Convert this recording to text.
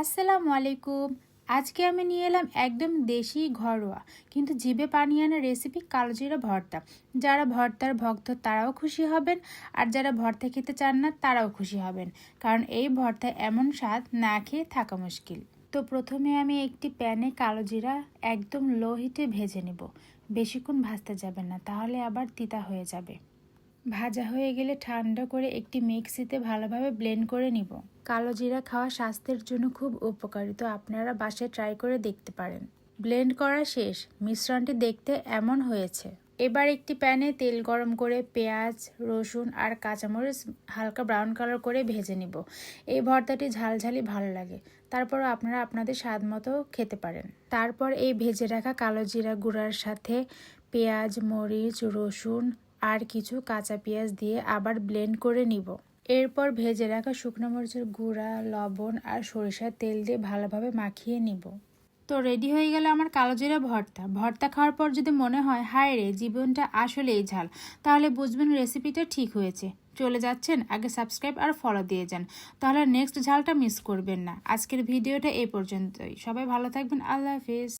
আসসালামু আলাইকুম। আজকে আমি নিয়ে এলাম একদম দেশি ঘরোয়া কিন্তু জিভে পানি আনা রেসিপি কালোজিরা ভর্তা। যারা ভর্তার ভক্ত তারাও খুশি হবেন, আর যারা ভর্তা খেতে চান না তারাও খুশি হবেন, কারণ এই ভর্তা এমন স্বাদ না খেয়ে থাকা মুশকিল। তো প্রথমে আমি একটি প্যানে কালোজিরা একদম লো হিটে ভেজে নেব। বেশিক্ষণ ভাজতে যাবে না, তাহলে আবার তিতা হয়ে যাবে। ভাজা হয়ে গেলে ঠান্ডা করে একটি মিক্সিতে ভালোভাবে ব্লেন্ড করে নিব। কালো জিরা খাওয়া স্বাস্থ্যের জন্য খুব উপকারী, তো আপনারা বাসায় ট্রাই করে দেখতে পারেন। ব্লেন্ড করা শেষ, মিশ্রণটি দেখতে এমন হয়েছে। এবার একটি প্যানে তেল গরম করে পেঁয়াজ, রসুন আর কাঁচামরিচ হালকা ব্রাউন কালার করে ভেজে নিব। এই ভর্তাটি ঝালঝালি ভালো লাগে, তারপরও আপনারা আপনাদের স্বাদ মতো খেতে পারেন। তারপর এই ভেজে রাখা কালো জিরা গুঁড়ার সাথে পেঁয়াজ, মরিচ, রসুন আর কিছু কাঁচা পেঁয়াজ দিয়ে আবার ব্লেন্ড করে নিব। এরপর ভেজে রাখা শুকনো মরিচের গুঁড়া, লবণ আর সরিষার তেল দিয়ে ভালোভাবে মাখিয়ে নিব। তো রেডি হয়ে গেল আমার কালোজিরা ভর্তা। ভর্তা খাওয়ার পর যদি মনে হয় হায় রে জীবনটা আসলেই ঝাল, তাহলে বুঝবেন রেসিপিটা ঠিক হয়েছে। চলে যাচ্ছেন, আগে সাবস্ক্রাইব আর ফলো দিয়ে যান, তাহলে নেক্সট ঝালটা মিস করবেন না। আজকের ভিডিওটা এই পর্যন্তই। সবাই ভালো থাকবেন। আল্লাহ হাফিজ।